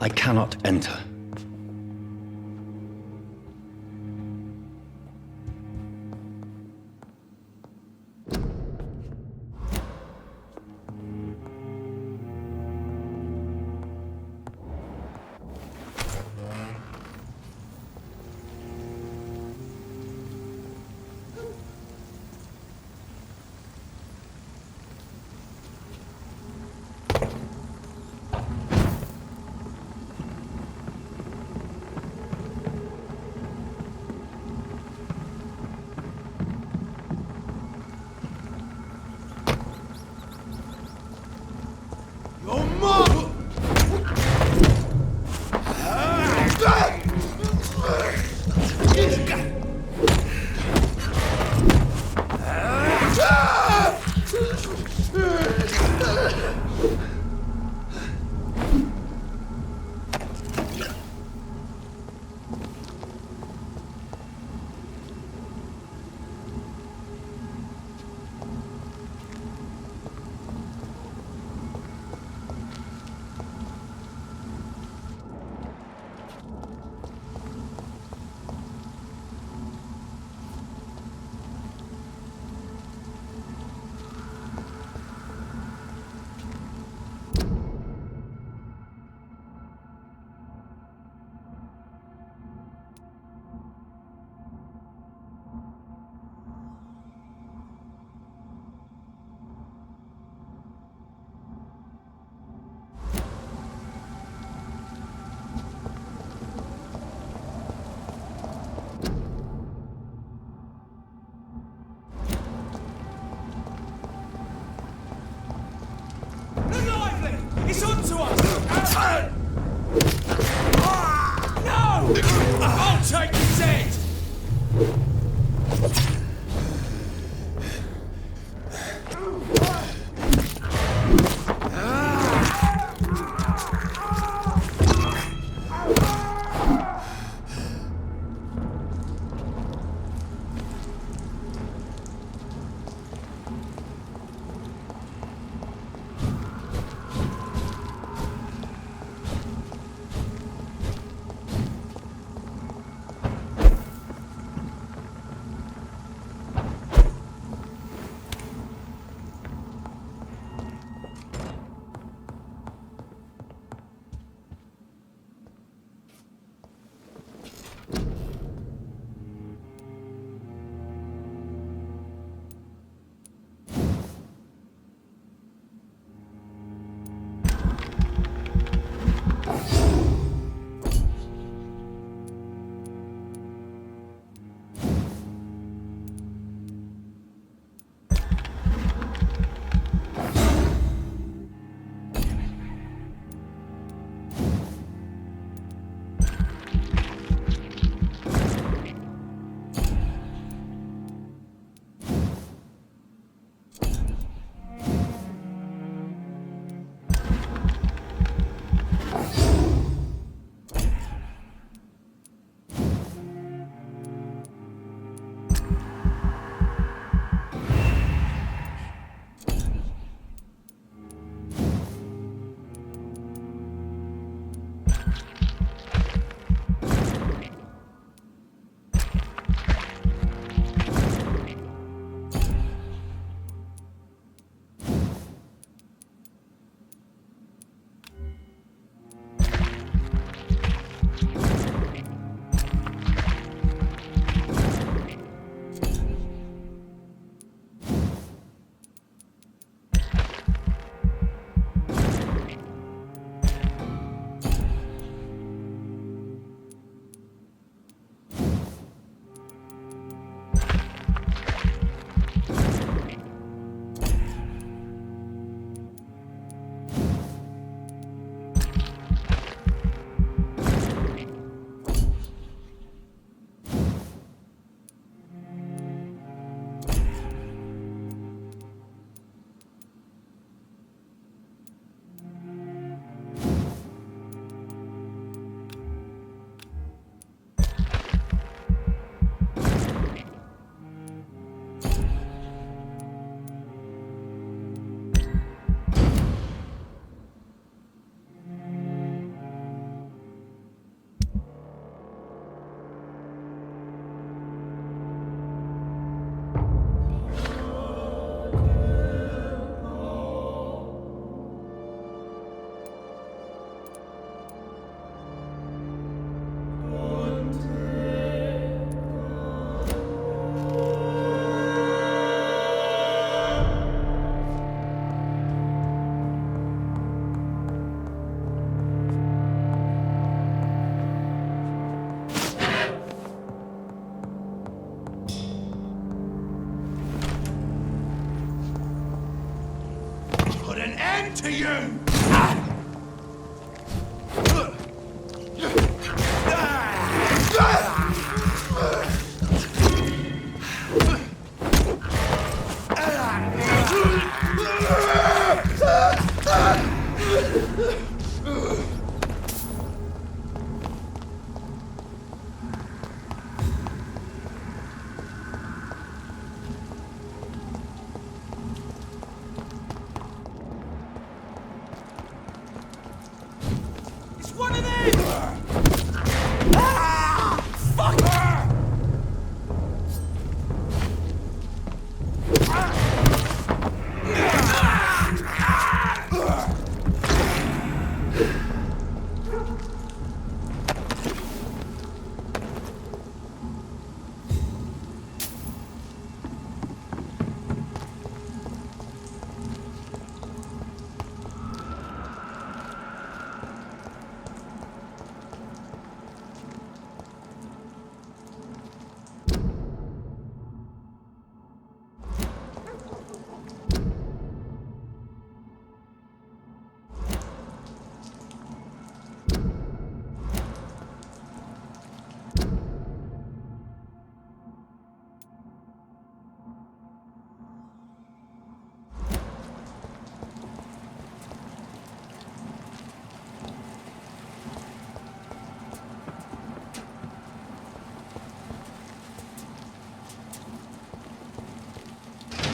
I cannot enter. It's onto us! No! I'll take his head! it to you! One of them! Ah! Fuck!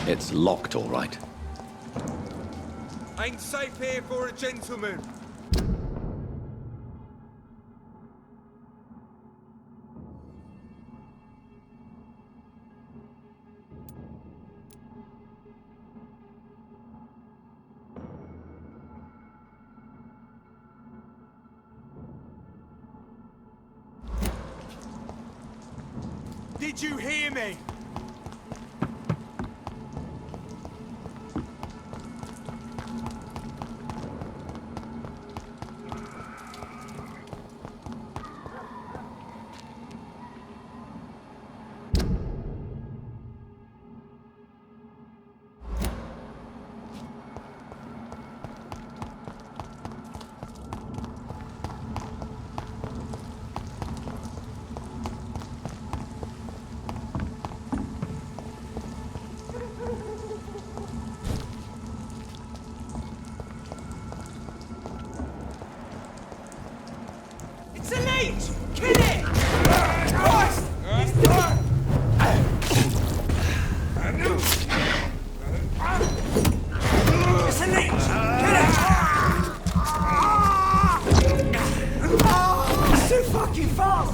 It's locked, all right. Ain't safe here for a gentleman. Did you hear me? It's a leech! Kill it! Christ! He's done! It's a leech! Kill it! It's too fucking fast!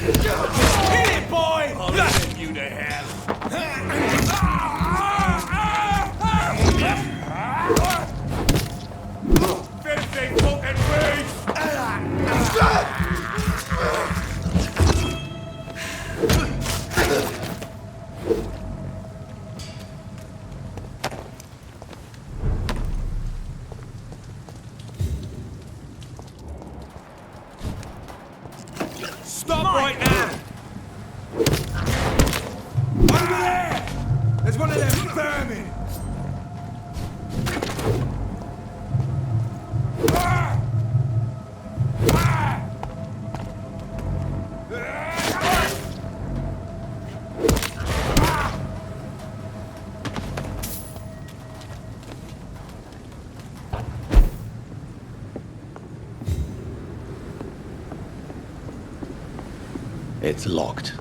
Kill it, boy! I'll send you to hell. Filthy fucking beast! Stop right now! Over there! There's one of them vermin! It's locked.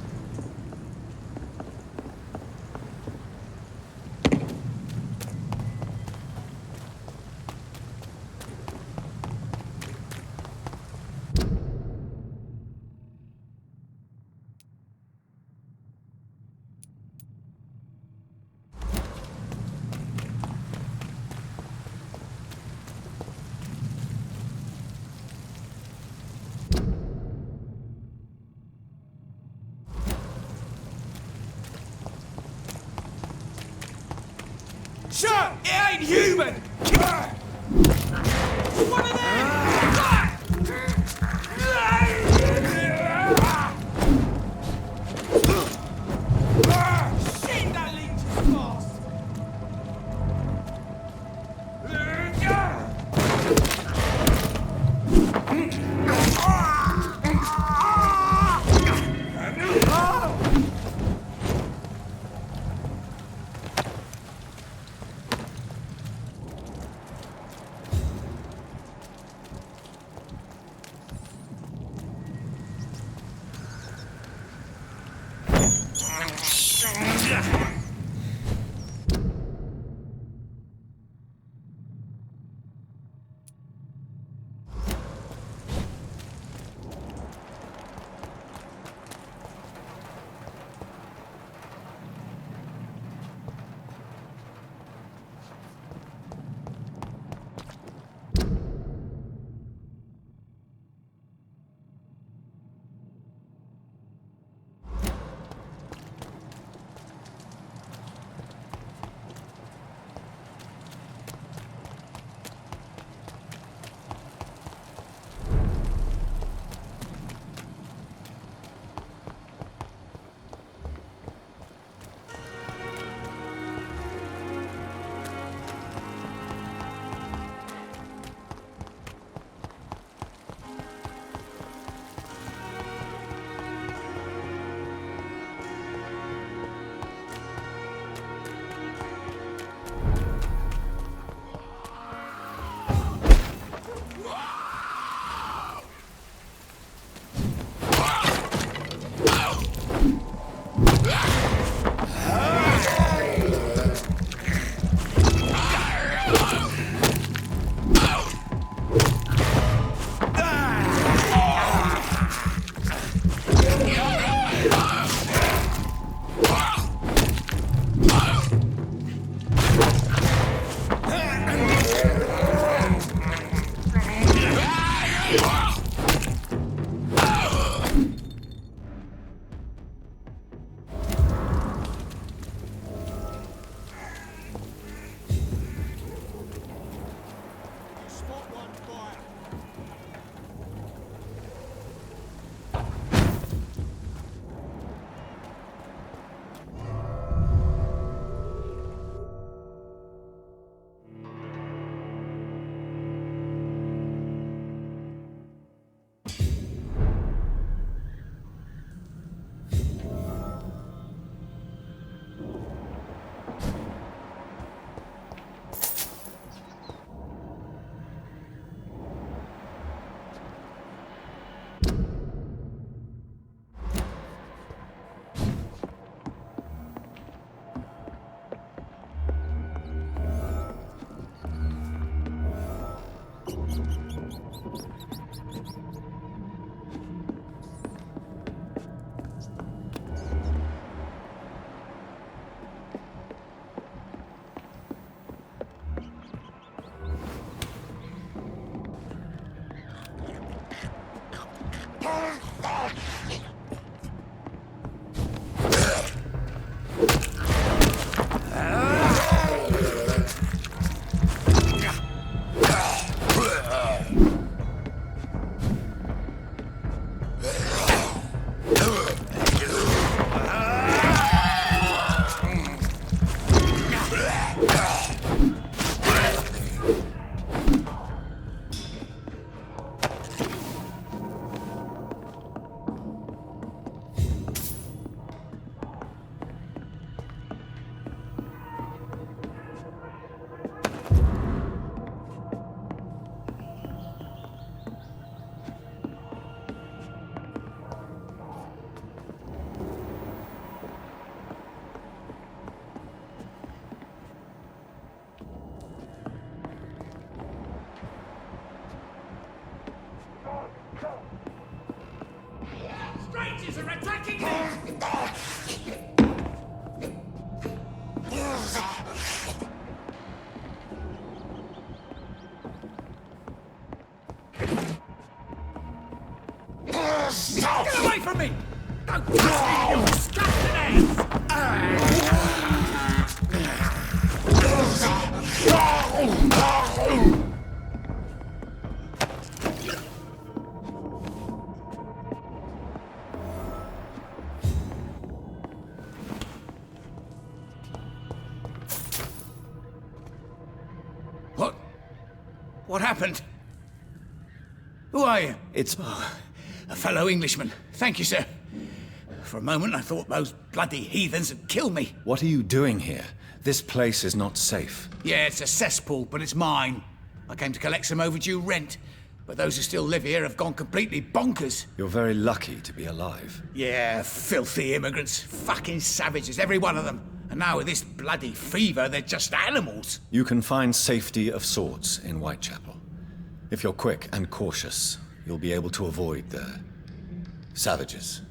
Shut! It ain't human! One of them! Shit, that leech is fast! Get away from me! Don't touch me, you disgusting What? What happened? Who are you? It's... A fellow Englishman. Thank you, sir. For a moment, I thought those bloody heathens had killed me. What are you doing here? This place is not safe. Yeah, it's a cesspool, but it's mine. I came to collect some overdue rent, but those who still live here have gone completely bonkers. You're very lucky to be alive. Yeah, filthy immigrants. Fucking savages, every one of them. And now with this bloody fever, they're just animals. You can find safety of sorts in Whitechapel. If you're quick and cautious, you'll be able to avoid the savages.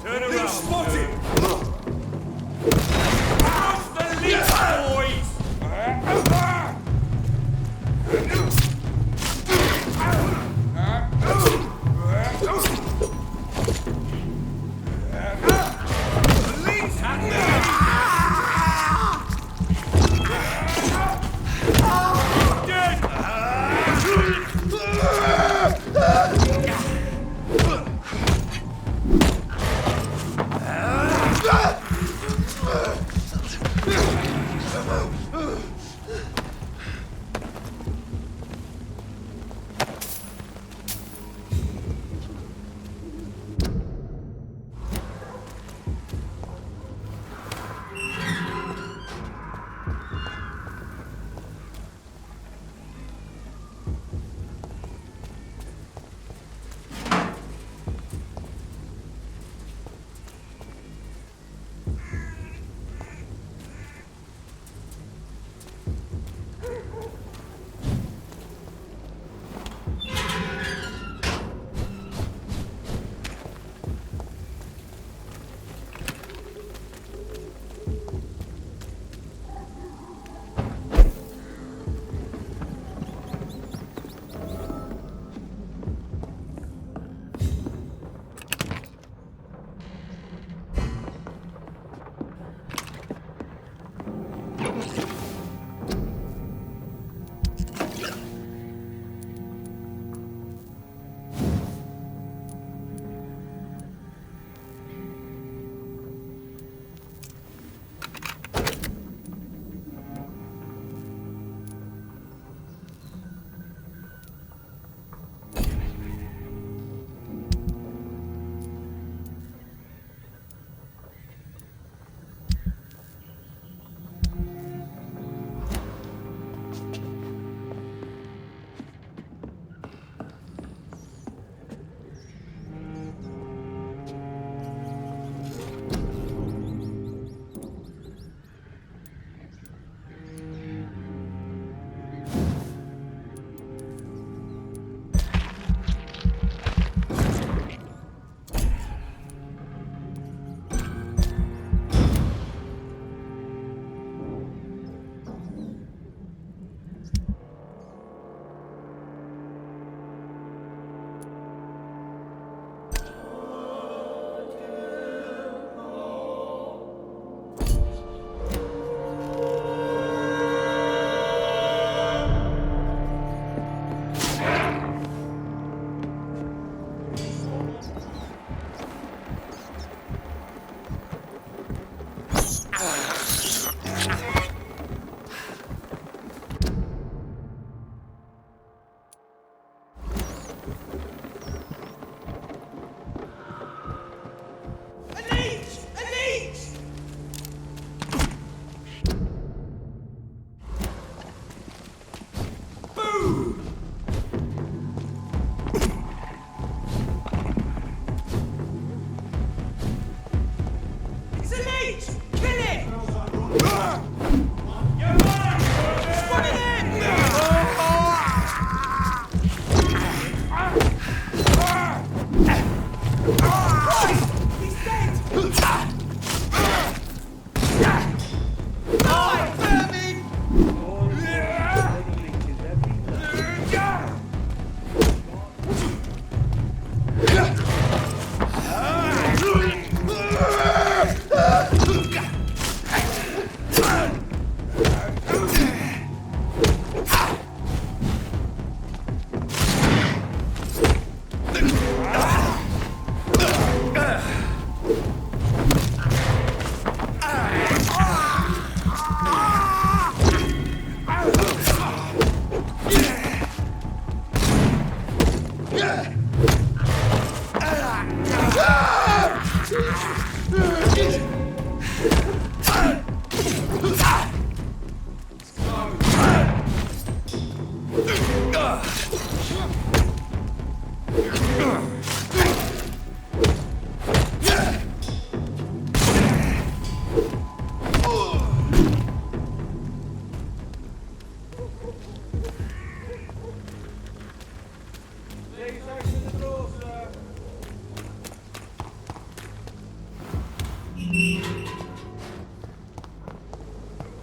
Turn around. Spotted! How's the lead, boys? Police have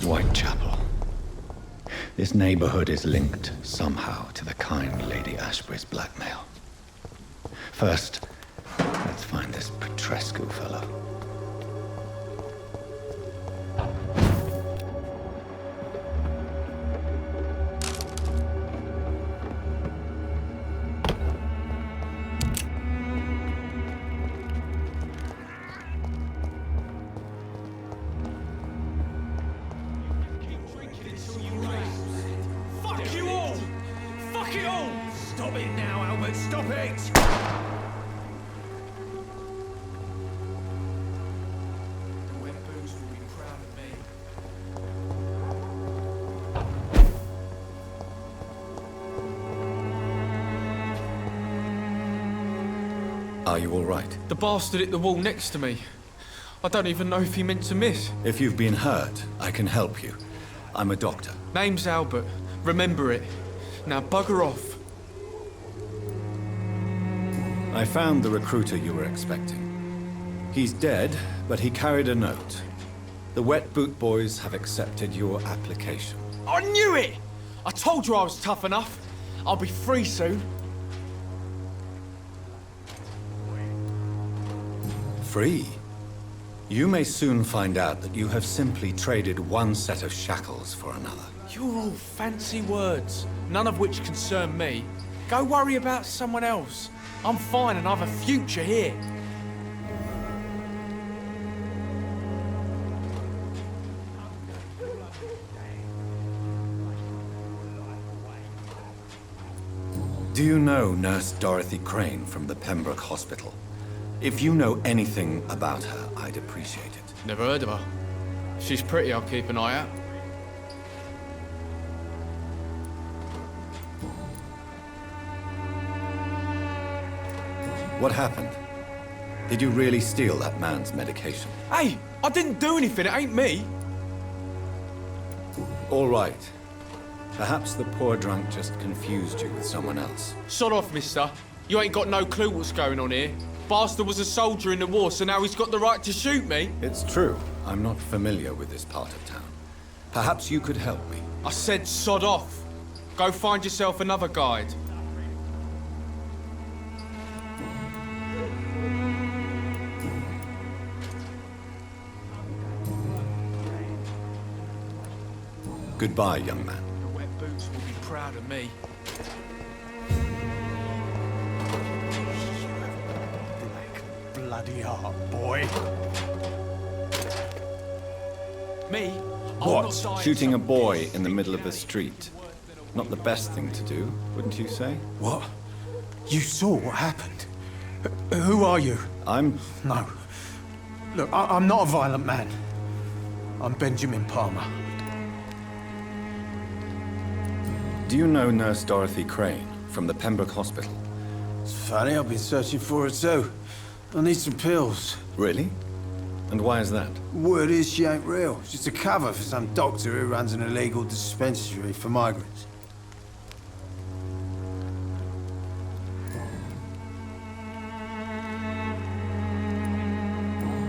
Whitechapel. This neighborhood is linked somehow to the kind Lady Ashbury's blackmail. First, let's find this Petrescu fellow. Stop it now, Albert! Stop it! The wet boots will be proud of me. Are you all right? The bastard hit the wall next to me. I don't even know if he meant to miss. If you've been hurt, I can help you. I'm a doctor. Name's Albert. Remember it. Now bugger off. I found the recruiter you were expecting. He's dead, but he carried a note. The Wet Boot Boys have accepted your application. I knew it! I told you I was tough enough. I'll be free soon. Free? You may soon find out that you have simply traded one set of shackles for another. You're all fancy words, none of which concern me. Go worry about someone else. I'm fine and I've a future here. Do you know Nurse Dorothy Crane from the Pembroke Hospital? If you know anything about her, I'd appreciate it. Never heard of her. If she's pretty, I'll keep an eye out. What happened? Did you really steal that man's medication? Hey, I didn't do anything, it ain't me. All right. Perhaps the poor drunk just confused you with someone else. Sod off, mister. You ain't got no clue what's going on here. Bastard was a soldier in the war, so now he's got the right to shoot me. It's true. I'm not familiar with this part of town. Perhaps you could help me. I said sod off. Go find yourself another guide. Goodbye, young man. The wet boots will be proud of me. Bloody heart, boy. Me? What? Shooting a boy in the middle of the street? Not the best thing to do, wouldn't you say? What? You saw what happened? Who are you? I'm... No. Look, I'm not a violent man. I'm Benjamin Palmer. Do you know Nurse Dorothy Crane from the Pembroke Hospital? It's funny, I've been searching for her too. I need some pills. Really? And why is that? Word is she ain't real. She's just a cover for some doctor who runs an illegal dispensary for migrants.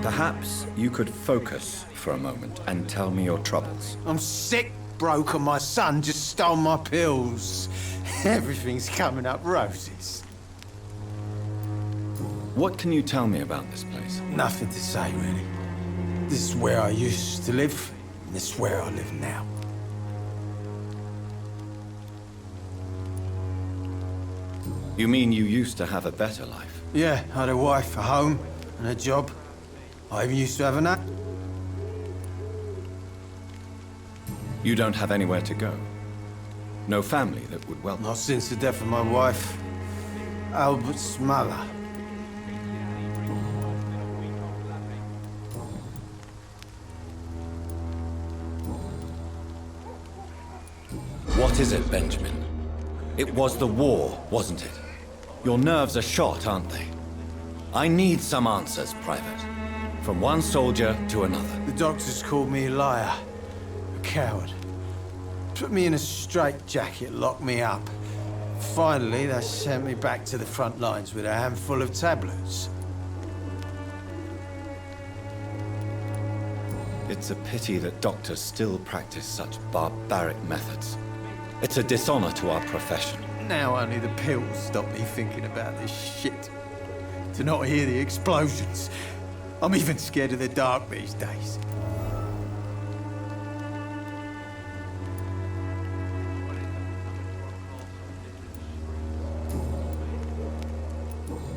Perhaps you could focus for a moment and tell me your troubles. I'm sick, broke, and my son just stole my pills. Everything's coming up roses. What can you tell me about this place? Nothing to say, really. This is where I used to live, and this is where I live now. You mean you used to have a better life? Yeah, I had a wife, a home, and a job. I even used to have a nap. You don't have anywhere to go? No family that would welcome? Not since the death of my wife, Albert's mother. What is it, Benjamin? It was the war, wasn't it? Your nerves are shot, aren't they? I need some answers, Private. From one soldier to another. The doctors called me a liar, a coward. Put me in a straitjacket, locked me up. Finally, they sent me back to the front lines with a handful of tablets. It's a pity that doctors still practice such barbaric methods. It's a dishonor to our profession. Now only the pills stop me thinking about this shit. To not hear the explosions. I'm even scared of the dark these days.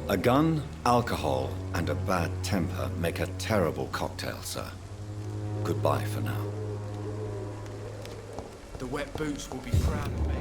A gun, alcohol, and a bad temper make a terrible cocktail, sir. Goodbye for now. The wet boots will be proud of me.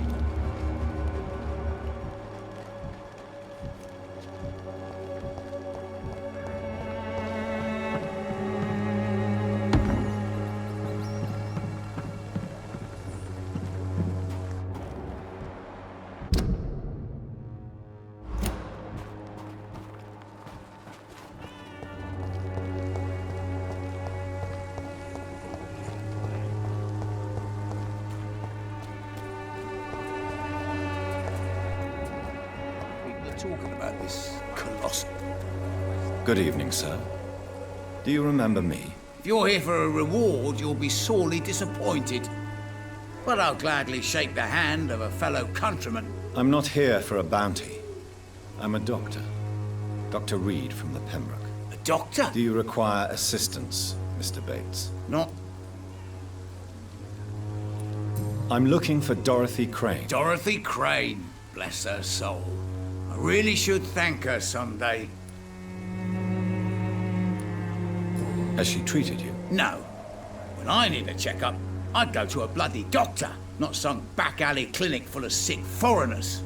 Talking about this colossal. Good evening, sir. Do you remember me? If you're here for a reward, you'll be sorely disappointed. But I'll gladly shake the hand of a fellow countryman. I'm not here for a bounty. I'm a doctor. Dr. Reed from the Pembroke. A doctor? Do you require assistance, Mr. Bates? Not I'm looking for Dorothy Crane. Dorothy Crane. Bless her soul. I really should thank her someday. Has she treated you? No. When I need a checkup, I'd go to a bloody doctor, not some back alley clinic full of sick foreigners.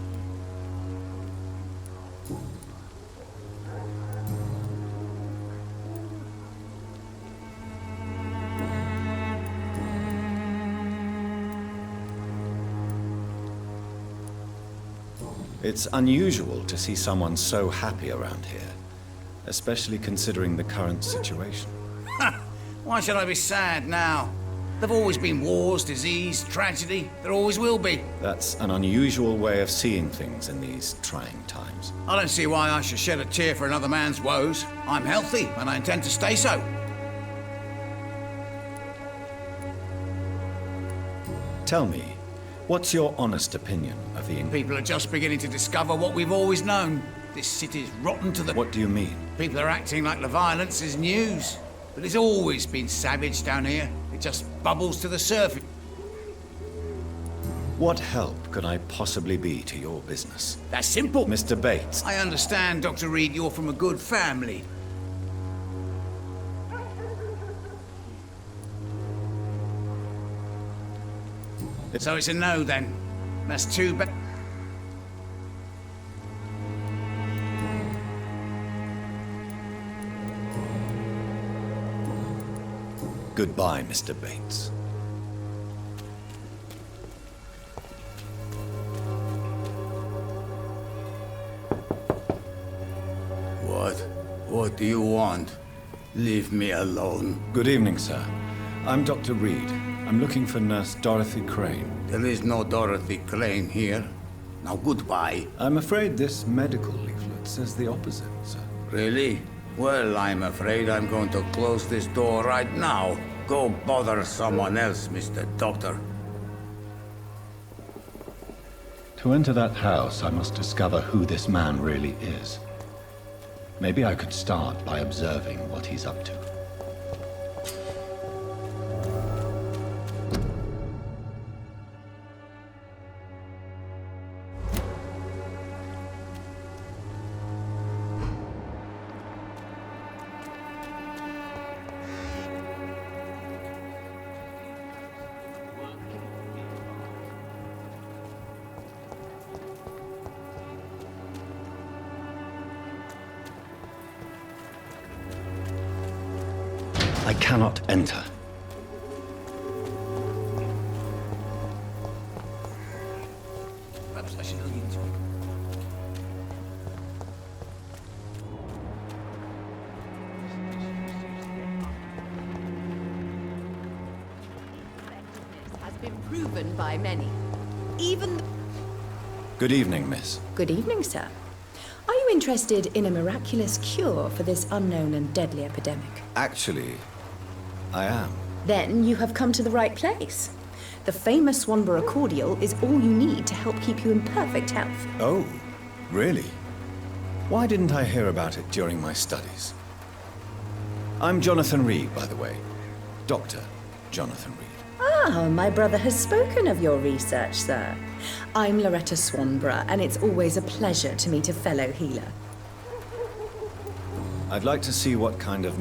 It's unusual to see someone so happy around here, especially considering the current situation. Why should I be sad now? There've always been wars, disease, tragedy. There always will be. That's an unusual way of seeing things in these trying times. I don't see why I should shed a tear for another man's woes. I'm healthy, and I intend to stay so. Tell me, what's your honest opinion of the English? People are just beginning to discover what we've always known. This city's rotten to the... What do you mean? People are acting like the violence is news. But it's always been savage down here. It just bubbles to the surface. What help could I possibly be to your business? That's simple. Mr. Bates, I understand, Dr. Reed, you're from a good family. So it's a no, then. That's too bad. goodbye, Mr. Bates. What do you want? Leave me alone. Good evening, sir. I'm Dr. Reed. I'm looking for Nurse Dorothy Crane. There is no Dorothy Crane here. Now, goodbye. I'm afraid this medical leaflet says the opposite, sir. Really? Well, I'm afraid I'm going to close this door right now. Go bother someone else, Mr. Doctor. To enter that house, I must discover who this man really is. Maybe I could start by observing what he's up to. I cannot enter. Perhaps I should look into it. Has been proven by many. Even the... Good evening, miss. Good evening, sir. Are you interested in a miraculous cure for this unknown and deadly epidemic? Actually, I am. Then you have come to the right place. The famous Swanborough cordial is all you need to help keep you in perfect health. Oh, really? Why didn't I hear about it during my studies? I'm Jonathan Reed, by the way. Dr. Jonathan Reed. Ah, my brother has spoken of your research, sir. I'm Loretta Swanborough, and it's always a pleasure to meet a fellow healer. I'd like to see what kind of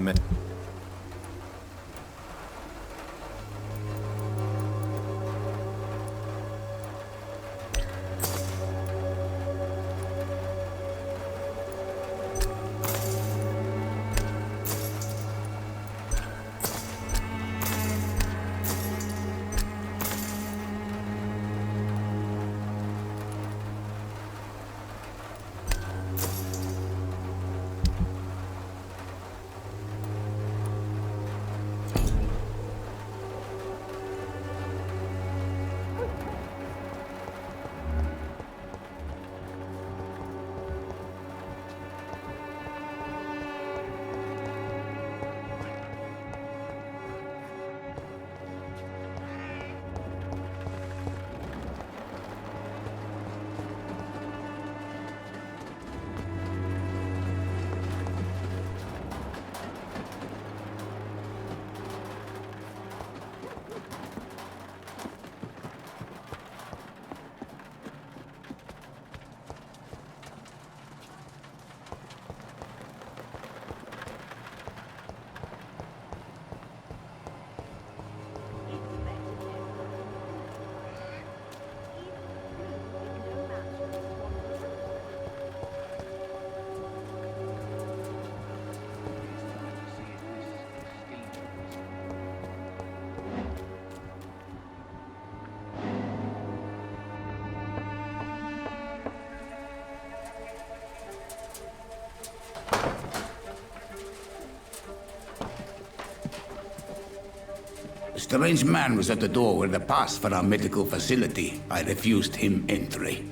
A strange man was at the door with a pass for our medical facility. I refused him entry.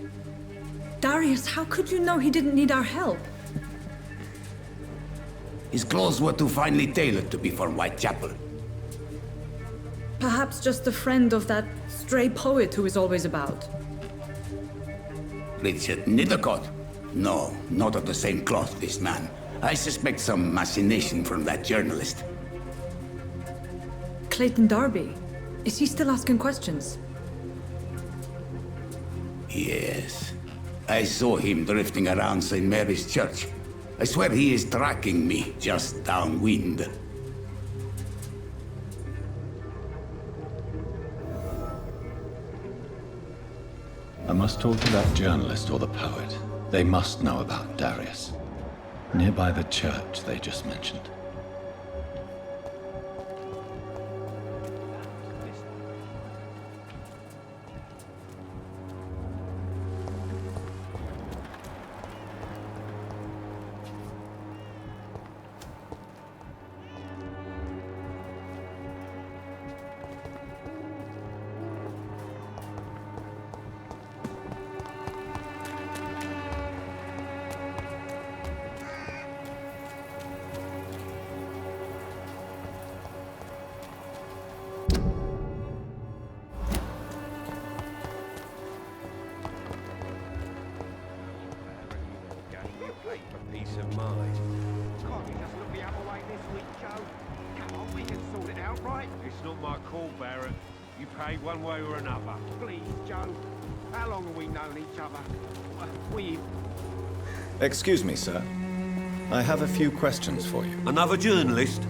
Darius, how could you know he didn't need our help? His clothes were too finely tailored to be for Whitechapel. Perhaps just a friend of that stray poet who is always about. Richard Nethercott? No, not of the same cloth, this man. I suspect some machination from that journalist. Clayton Darby. Is he still asking questions? Yes. I saw him drifting around St. Mary's Church. I swear he is tracking me just downwind. I must talk to that journalist or the poet. They must know about Darius. Nearby the church they just mentioned. Peace of mind. Can't you just look the other way this week, Joe? Come on, we can sort it out, right? It's not my call, Baron. You pay one way or another. Please, Joe. How long have we known each other? We... Excuse me, sir. I have a few questions for you. Another journalist?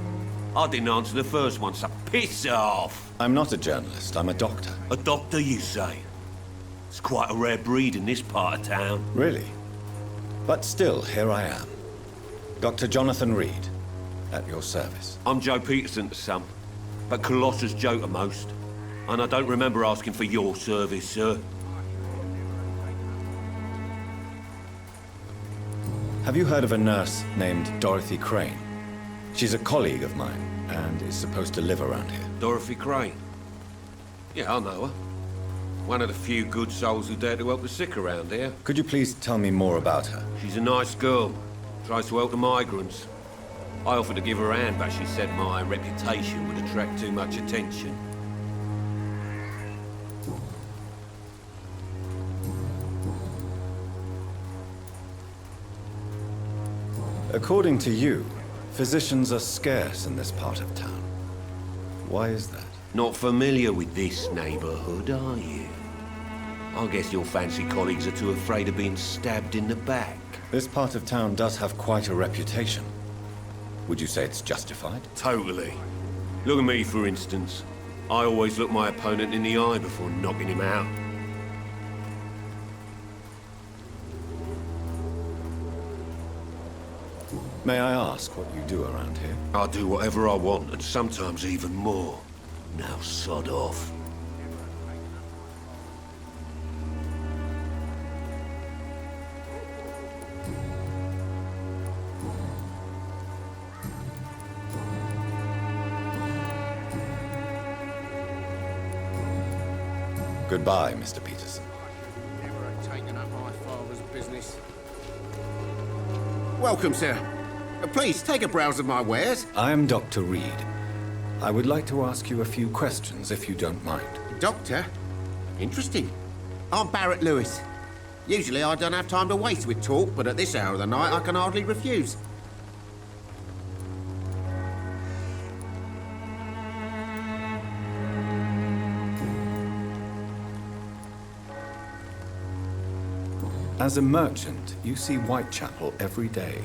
I didn't answer the first one, so piss off! I'm not a journalist, I'm a doctor. A doctor, you say? It's quite a rare breed in this part of town. Really? But still, here I am. Dr. Jonathan Reed, at your service. I'm Joe Peterson to some, but Colossus Joe to most. And I don't remember asking for your service, sir. Have you heard of a nurse named Dorothy Crane? She's a colleague of mine, and is supposed to live around here. Dorothy Crane? Yeah, I know her. One of the few good souls who dare to help the sick around here. Could you please tell me more about her? She's a nice girl. Tries to help the migrants. I offered to give her a hand, but she said my reputation would attract too much attention. According to you, physicians are scarce in this part of town. Why is that? Not familiar with this neighborhood, are you? I guess your fancy colleagues are too afraid of being stabbed in the back. This part of town does have quite a reputation. Would you say it's justified? Totally. Look at me, for instance. I always look my opponent in the eye before knocking him out. May I ask what you do around here? I do whatever I want, and sometimes even more. Now sod off. Goodbye, Mr. Peterson. Never have taken up my father's business. Welcome, sir. Please, take a browse of my wares. I am Dr. Reed. I would like to ask you a few questions, if you don't mind. Doctor? Interesting. I'm Barrett Lewis. Usually I don't have time to waste with talk, but at this hour of the night I can hardly refuse. As a merchant, you see Whitechapel every day.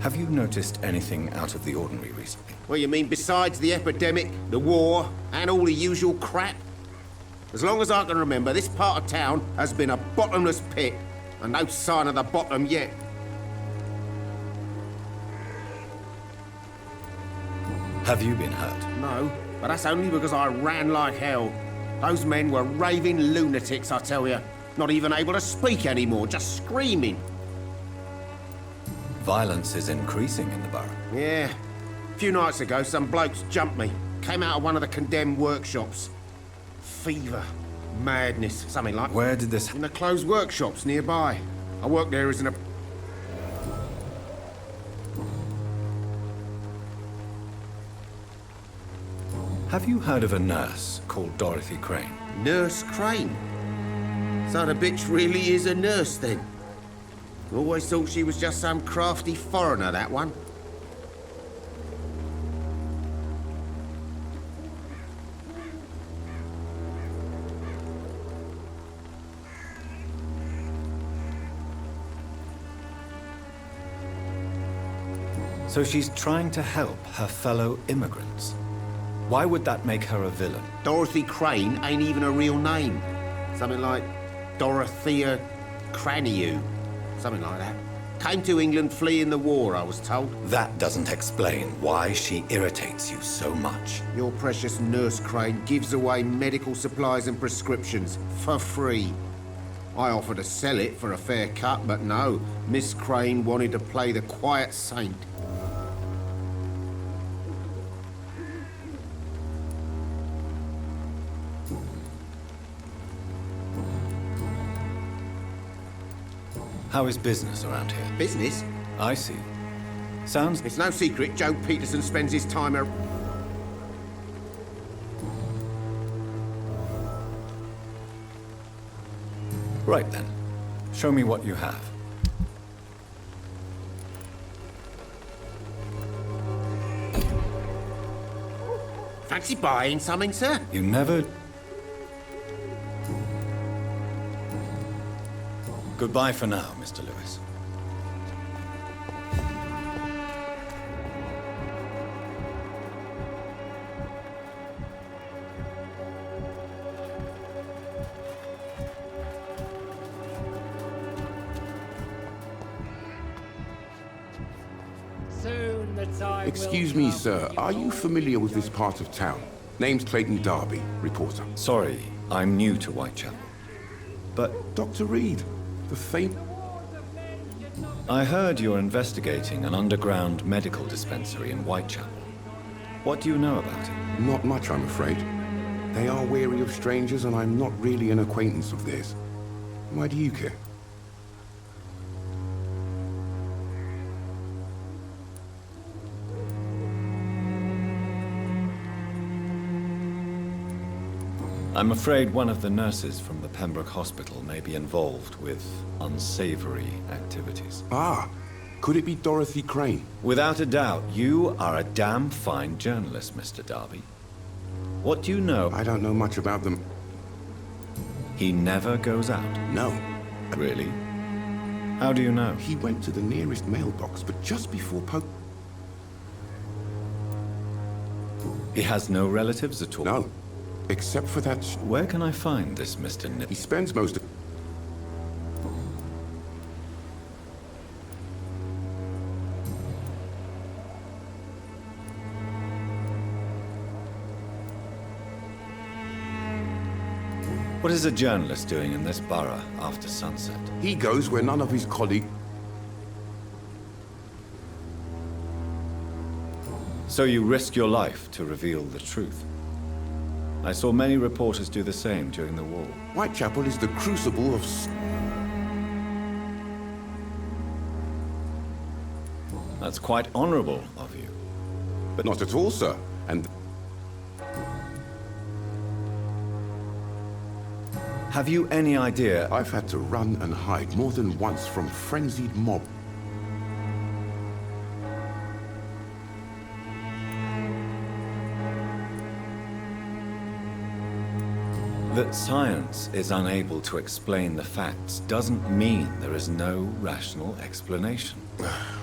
Have you noticed anything out of the ordinary recently? Well, you mean besides the epidemic, the war, and all the usual crap? As long as I can remember, this part of town has been a bottomless pit, and no sign of the bottom yet. Have you been hurt? No, but that's only because I ran like hell. Those men were raving lunatics, I tell you. Not even able to speak anymore, just screaming. Violence is increasing in the borough. Yeah. A few nights ago, some blokes jumped me. Came out of one of the condemned workshops. Fever. Madness. Something like. Where did this In the closed workshops nearby. I work there as an... Have you heard of a nurse called Dorothy Crane? Nurse Crane? So the bitch really is a nurse, then? Always thought she was just some crafty foreigner, that one. So she's trying to help her fellow immigrants. Why would that make her a villain? Dorothy Crane ain't even a real name. Something like Dorothea Craniu. Something like that. Came to England fleeing the war, I was told. That doesn't explain why she irritates you so much. Your precious Nurse Crane gives away medical supplies and prescriptions for free. I offered to sell it for a fair cut, but no. Miss Crane wanted to play the quiet saint. How is business around here? Business? I see. Sounds... It's no secret Joe Peterson spends his time Right then. Show me what you have. Fancy buying something, sir? You never... Goodbye for now, Mr. Lewis. Excuse me, sir. Are you familiar with this part of town? Name's Clayton Darby, reporter. Sorry, I'm new to Whitechapel. But... Dr. Reed, the famed... I heard you're investigating an underground medical dispensary in Whitechapel. What do you know about it? Not much, I'm afraid. They are wary of strangers, and I'm not really an acquaintance of theirs. Why do you care? I'm afraid one of the nurses from the Pembroke Hospital may be involved with unsavory activities. Ah, could it be Dorothy Crane? Without a doubt, you are a damn fine journalist, Mr. Darby. What do you know? I don't know much about them. He never goes out. No. Really? How do you know? He went to the nearest mailbox, but just before He has no relatives at all? No. Except for that... Where can I find this Mr. Nip? He spends most of... What is a journalist doing in this borough after sunset? He goes where none of his colleagues... So you risk your life to reveal the truth. I saw many reporters do the same during the war. Whitechapel is the crucible of... That's quite honorable of you. But not at all, sir. And... Have you any idea? I've had to run and hide more than once from frenzied mob. That science is unable to explain the facts doesn't mean there is no rational explanation.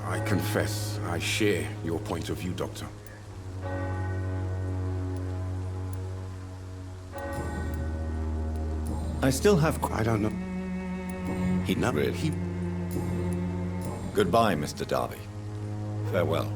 I confess, I share your point of view, Doctor. I still have... I don't know. He not really. Goodbye, Mr. Darby. Farewell.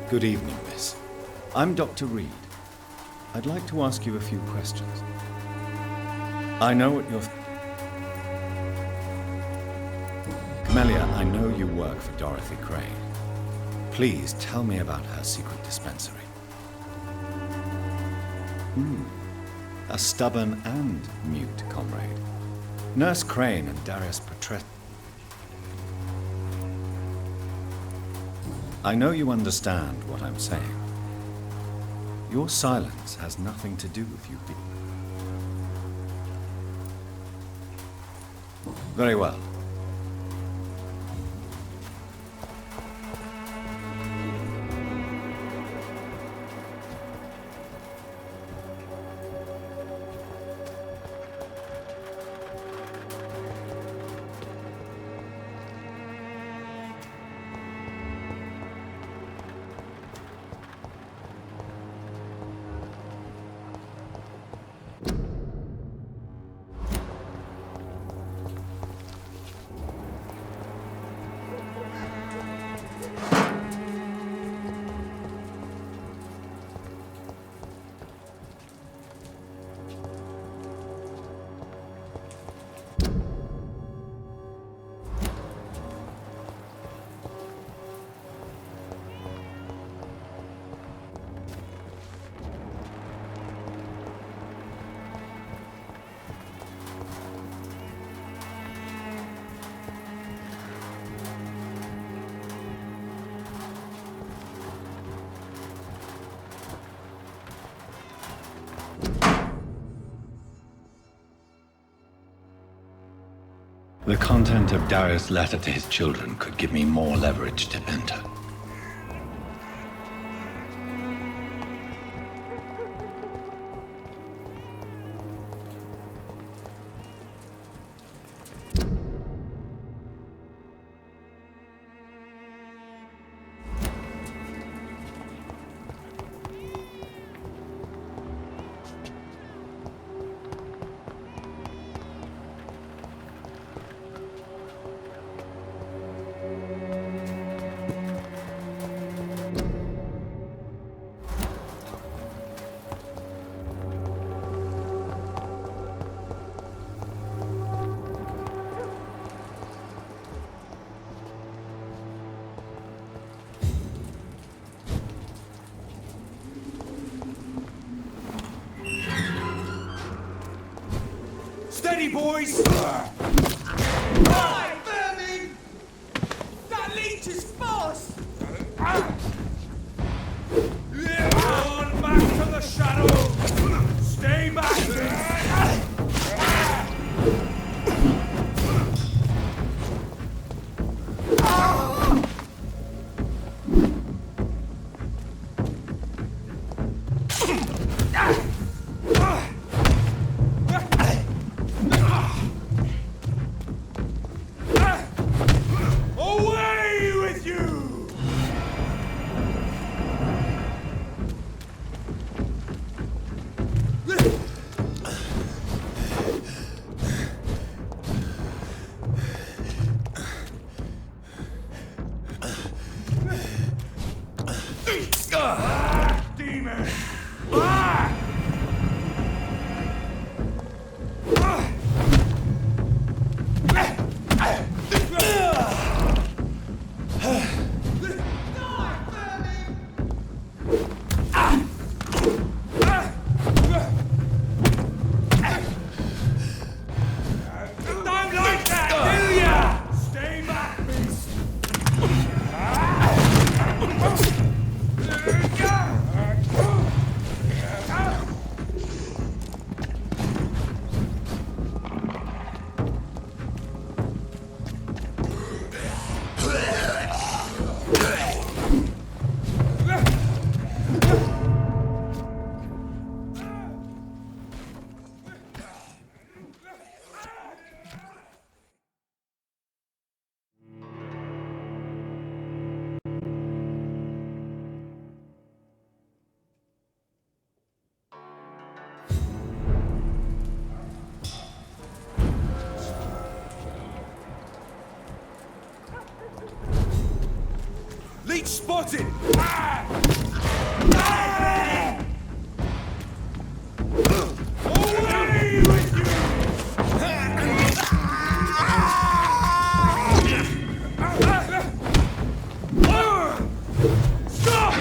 Good evening, miss. I'm Dr. Reed. I'd like to ask you a few questions. I know what you're... Camellia, I know you work for Dorothy Crane. Please tell me about her secret dispensary. A stubborn and mute comrade. Nurse Crane and Darius Petre... I know you understand what I'm saying. Your silence has nothing to do with you people. Very well. The content of Darius' letter to his children could give me more leverage to enter. ready, boys! Right, Vermin! That leech is fast! On back to the shadow! Stay back! Away with you! Demon! Don't like that, do ya? Stay back, beast! Leech spotted! Away with you! Stop!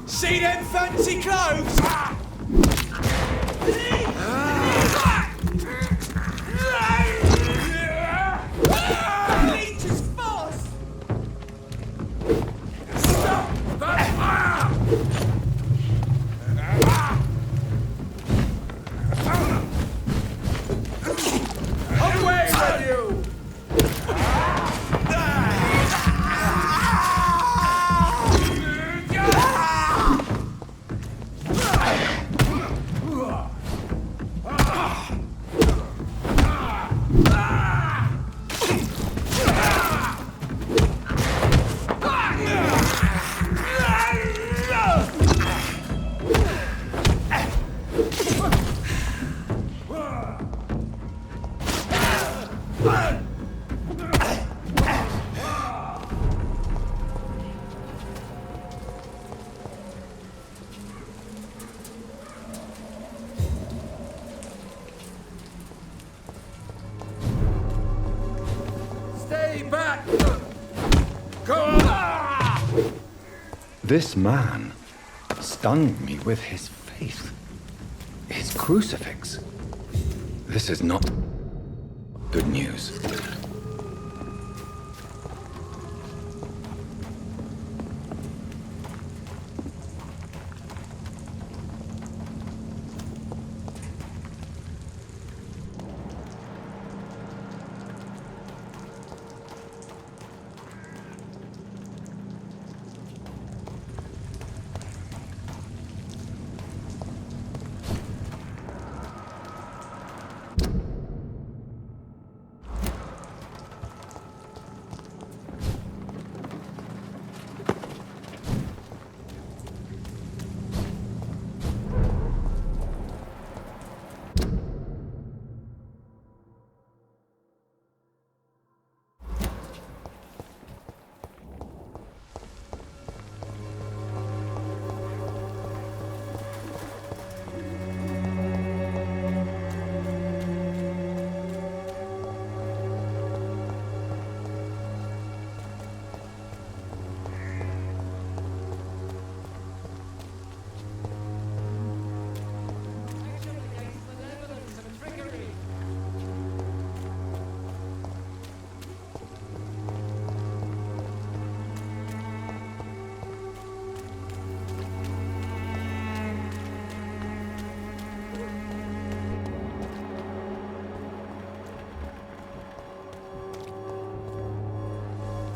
See them fancy clothes? Leech is fast! Stop that fire! Away with you! Stay back! Go on! This man stunned me with his faith. His crucifix. This is not good news.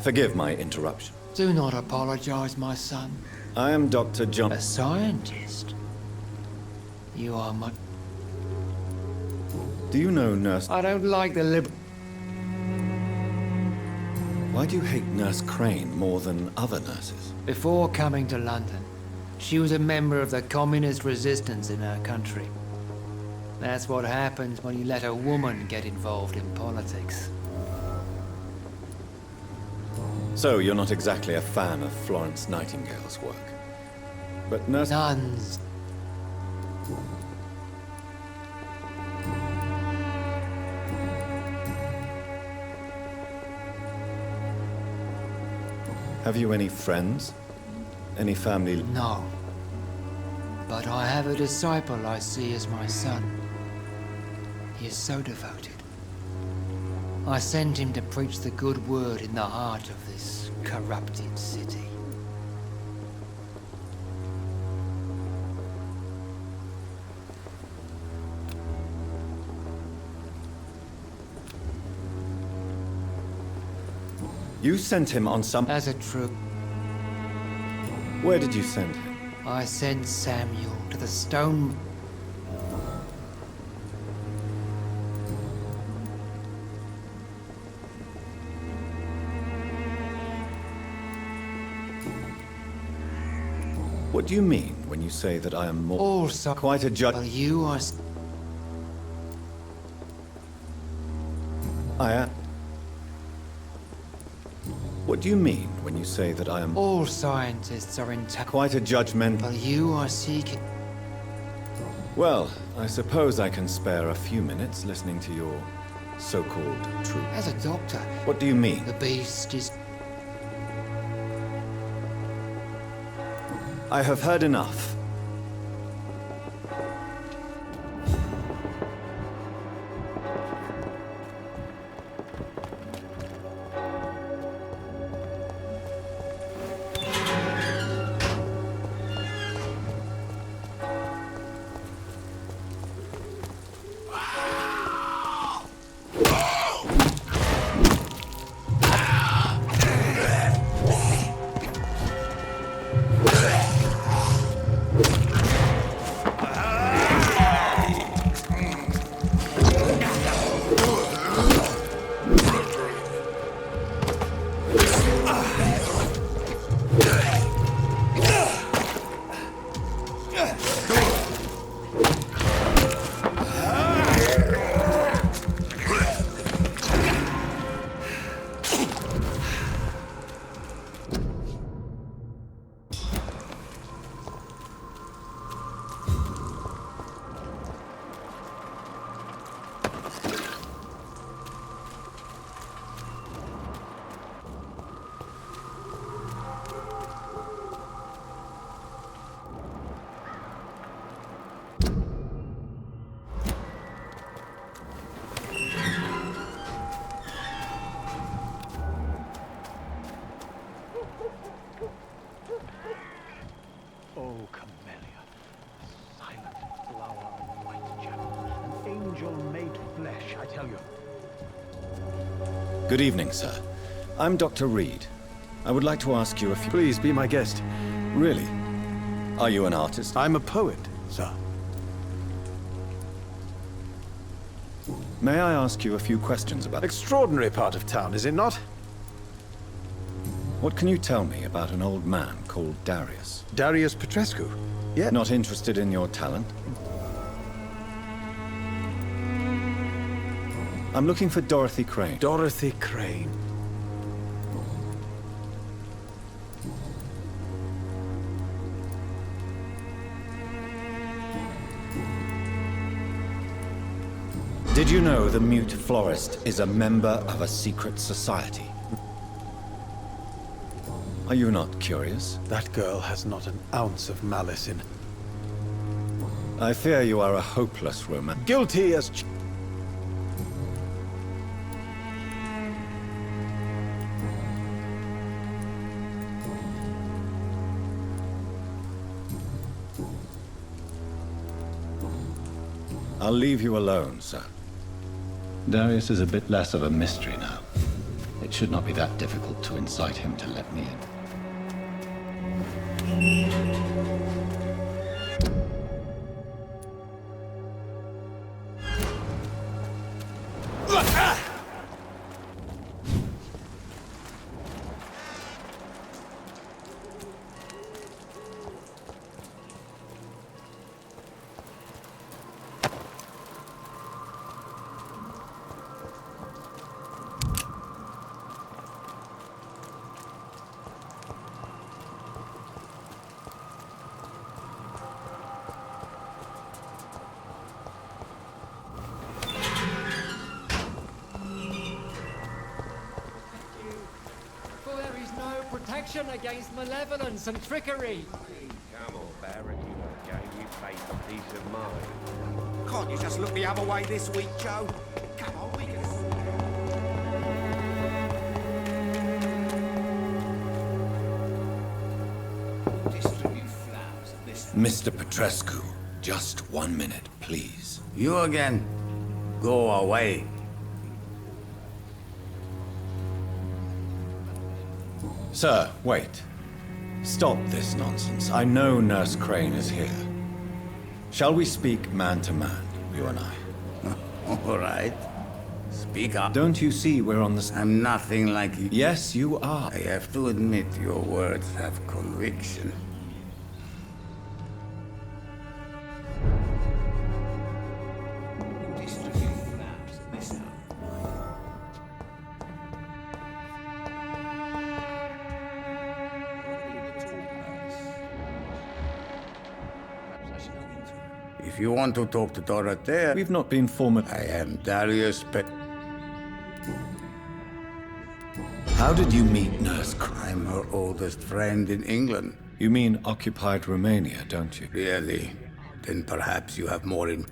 Forgive my interruption. Do not apologize, my son. I am Dr. John... A scientist? You are much... Do you know Nurse... I don't like the Why do you hate Nurse Crane more than other nurses? Before coming to London, she was a member of the communist resistance in her country. That's what happens when you let a woman get involved in politics. So you're not exactly a fan of Florence Nightingale's work. But Nurse... Nuns. Have you any friends? Any family? No. But I have a disciple I see as my son. He is so devoted. I sent him to preach the good word in the heart of this corrupted city. You sent him on some... As a troop. Where did you send him? I sent Samuel to the stone... What do you mean when you say that I am more... Also... Quite a judge... Well, you are... I am... What do you mean when you say that I am... All scientists are in... Quite a judgmental... Well, you are seeking... Well, I suppose I can spare a few minutes listening to your so-called truth. As a doctor... What do you mean? The beast is... I have heard enough. Good evening, sir. I'm Dr. Reed. I would like to ask you a few... Please be my guest. Really? Are you an artist? I'm a poet, sir. May I ask you a few questions about... Extraordinary part of town, is it not? What can you tell me about an old man called Darius? Darius Petrescu? Yeah. Not interested in your talent? I'm looking for Dorothy Crane. Dorothy Crane. Did you know the mute florist is a member of a secret society? Are you not curious? That girl has not an ounce of malice in... I fear you are a hopeless roman. Guilty as... I'll leave you alone, sir. Darius is a bit less of a mystery now. It should not be that difficult to incite him to let me in. Protection against malevolence and trickery. Come on, Baron, you know the game. You play for peace of mind. Can't you just look the other way this week, Joe? Come on, we can sort it out. Distribute flowers at this. Mr. Petrescu, just 1 minute, please. You again. Go away. Sir, wait. Stop this nonsense. I know Nurse Crane is here. Shall we speak man to man, you and I? All right. Speak up. Don't you see we're on the... I'm nothing like you. Yes, you are. I have to admit your words have conviction. If you want to talk to Dorothea... We've not been former... I am Darius How did you meet Nurse Crane? I'm her oldest friend in England. You mean occupied Romania, don't you? Really? Then perhaps you have more in...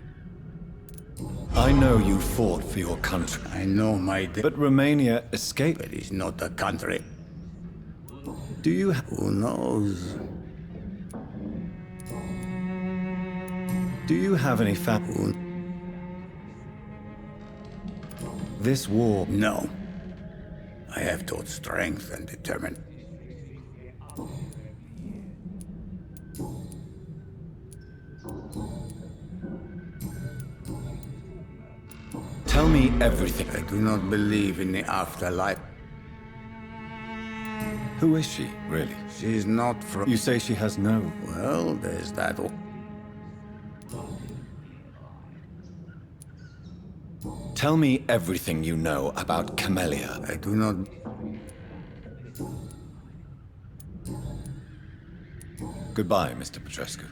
I know you fought for your country. I know my... But Romania escaped. It is not a country. Do you... Who knows? Do you have any This war... No. I have taught strength and determined. Tell me everything. I do not believe in the afterlife. Who is she, really? She is not from... You say she has no... Well, there's that... Tell me everything you know about Camellia. I do not... Goodbye, Mr. Petrescu.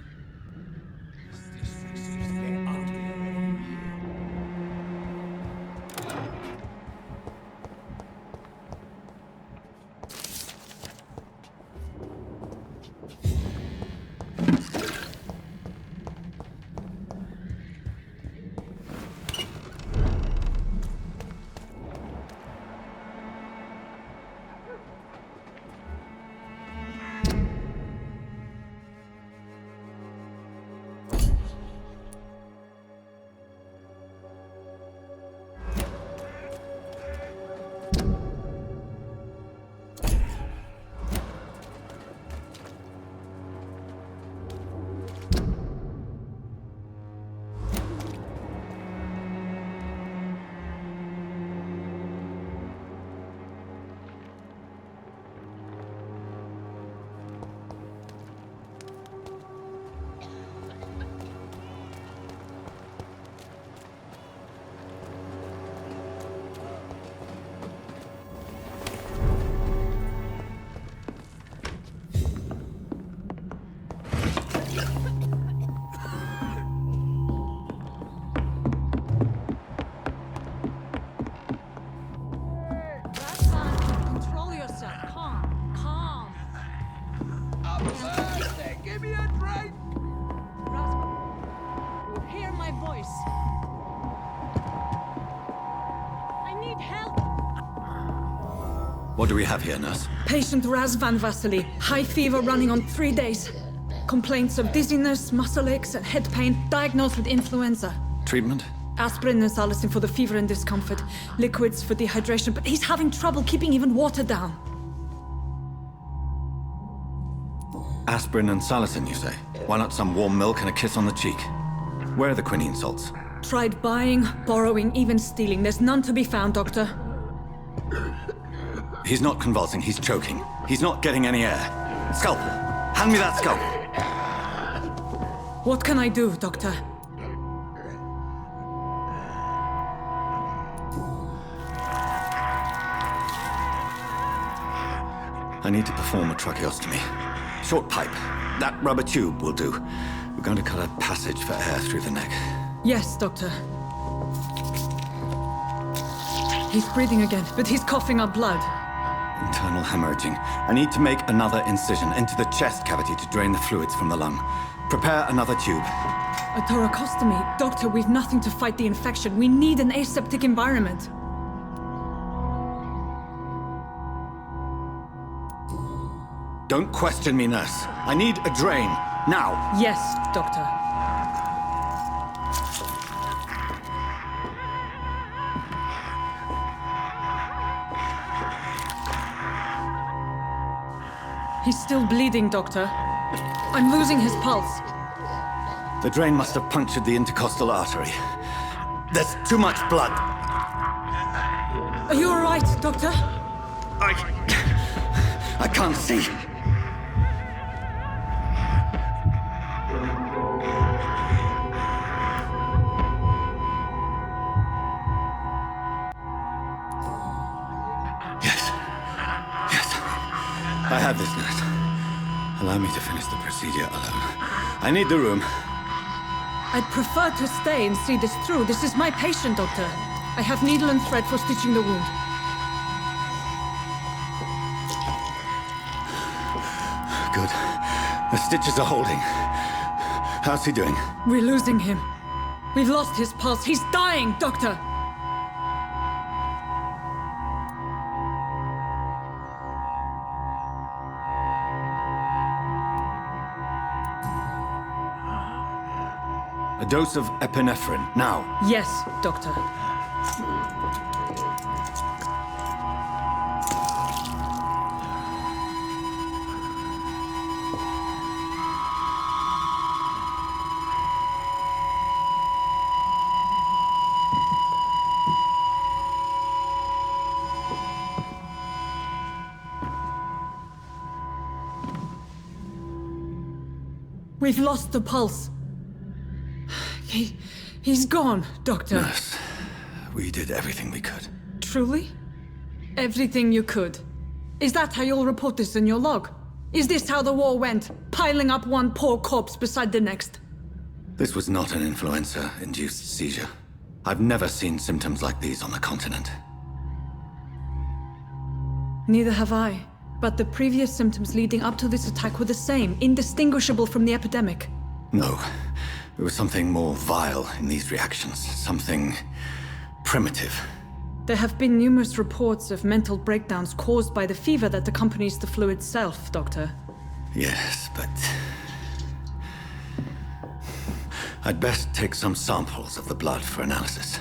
What do we have here, nurse? Patient Razvan Vasily. High fever running on 3 days. Complaints of dizziness, muscle aches, and head pain. Diagnosed with influenza. Treatment? Aspirin and salicin for the fever and discomfort. Liquids for dehydration, but he's having trouble keeping even water down. Aspirin and salicin, you say? Why not some warm milk and a kiss on the cheek? Where are the quinine salts? Tried buying, borrowing, even stealing. There's none to be found, Doctor. He's not convulsing, he's choking. He's not getting any air. Scalpel! Hand me that scalpel! What can I do, Doctor? I need to perform a tracheostomy. Short pipe. That rubber tube will do. We're going to cut a passage for air through the neck. Yes, Doctor. He's breathing again, but he's coughing up blood. Internal hemorrhaging. I need to make another incision into the chest cavity to drain the fluids from the lung. Prepare another tube. A thoracostomy? Doctor, we've nothing to fight the infection. We need an aseptic environment. Don't question me, nurse. I need a drain. Now. Yes, Doctor. He's still bleeding, Doctor. I'm losing his pulse. The drain must have punctured the intercostal artery. There's too much blood. Are you all right, Doctor? I can't see. I have this, nurse. Allow me to finish the procedure alone. I need the room. I'd prefer to stay and see this through. This is my patient, Doctor. I have needle and thread for stitching the wound. Good. The stitches are holding. How's he doing? We're losing him. We've lost his pulse. He's dying, Doctor! A dose of epinephrine, now. Yes, Doctor. We've lost the pulse. He's gone, Doctor. Nurse, we did everything we could. Truly? Everything you could? Is that how you'll report this in your log? Is this how the war went? Piling up one poor corpse beside the next? This was not an influenza-induced seizure. I've never seen symptoms like these on the continent. Neither have I. But the previous symptoms leading up to this attack were the same, indistinguishable from the epidemic. No. There was something more vile in these reactions. Something primitive. There have been numerous reports of mental breakdowns caused by the fever that accompanies the flu itself, Doctor. Yes, but... I'd best take some samples of the blood for analysis.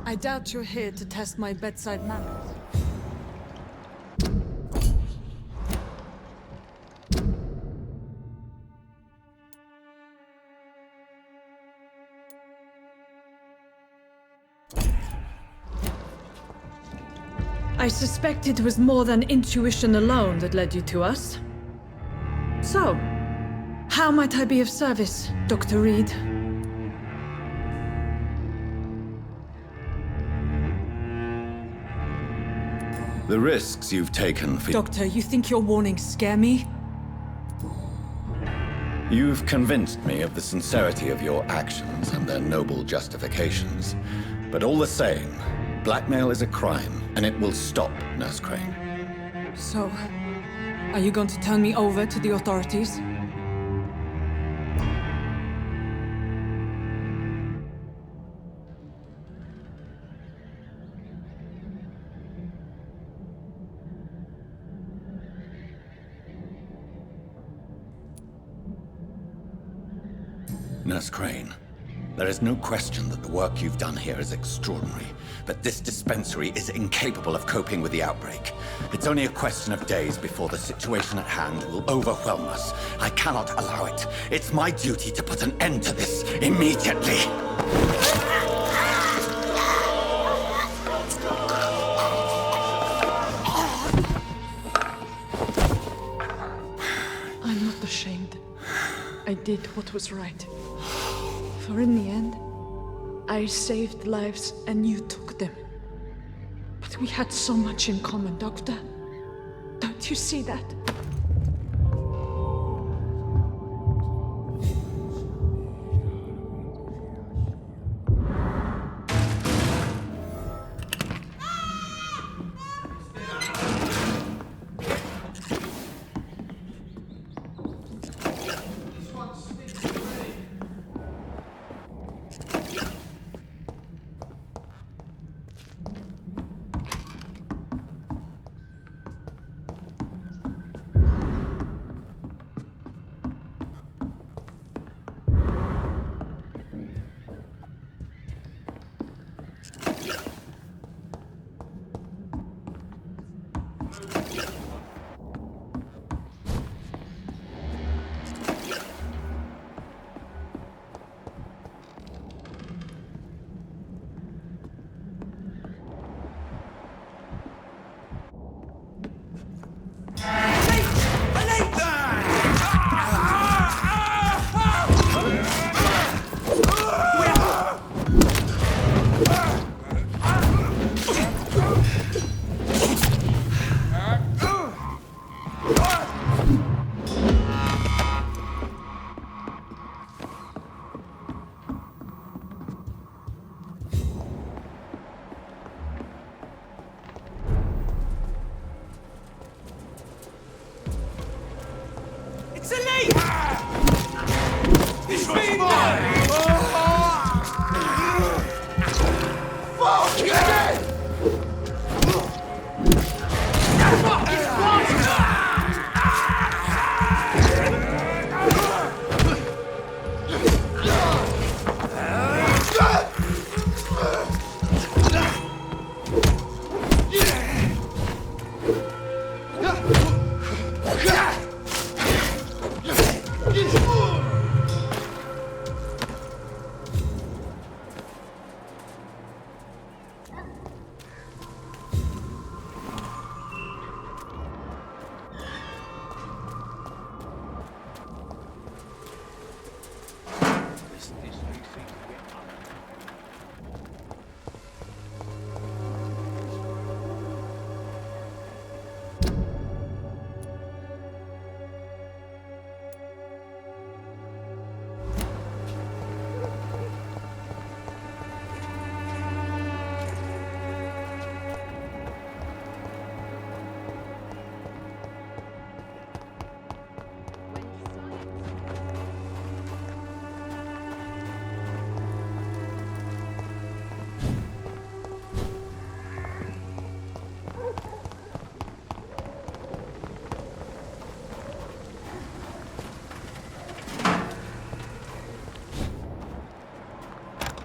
I doubt you're here to test my bedside manners. I suspect it was more than intuition alone that led you to us. So, how might I be of service, Dr. Reed? The risks you've taken for... Doctor, you think your warnings scare me? You've convinced me of the sincerity of your actions and their noble justifications. But all the same, blackmail is a crime, and it will stop, Nurse Crane. So, are you going to turn me over to the authorities? Nurse Crane, there is no question that the work you've done here is extraordinary, but this dispensary is incapable of coping with the outbreak. It's only a question of days before the situation at hand will overwhelm us. I cannot allow it. It's my duty to put an end to this immediately. I'm not ashamed. I did what was right. For in the end, I saved lives and you took them. But we had so much in common, Doctor. Don't you see that?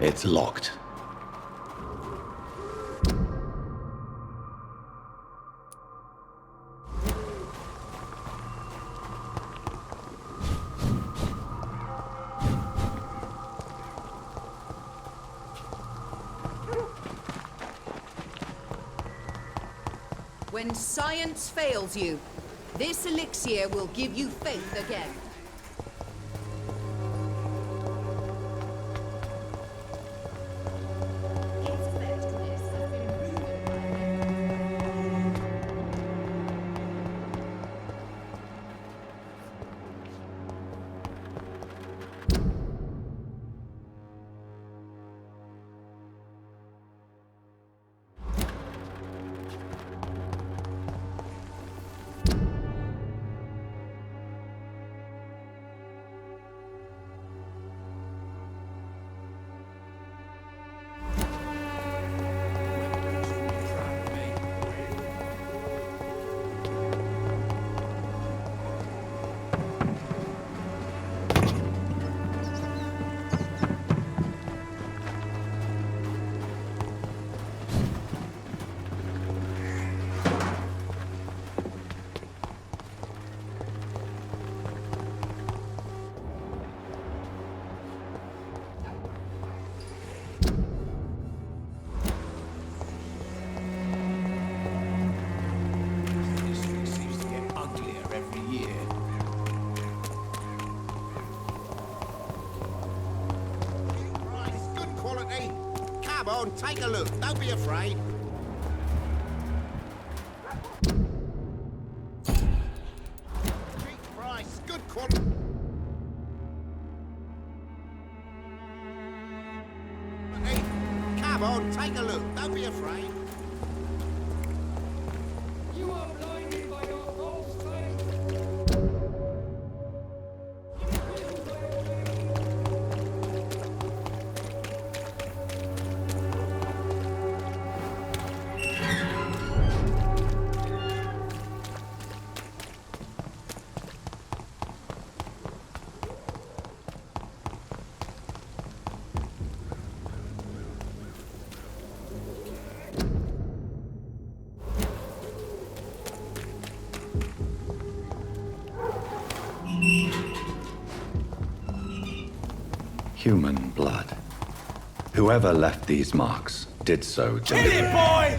It's locked. When science fails you, this elixir will give you faith again. Come on, take a look. Don't be afraid. Cheap price, good quality. Come on, take a look. Don't be afraid. You are blinded by your false faith. Human blood. Whoever left these marks did so to... Kill him, boy!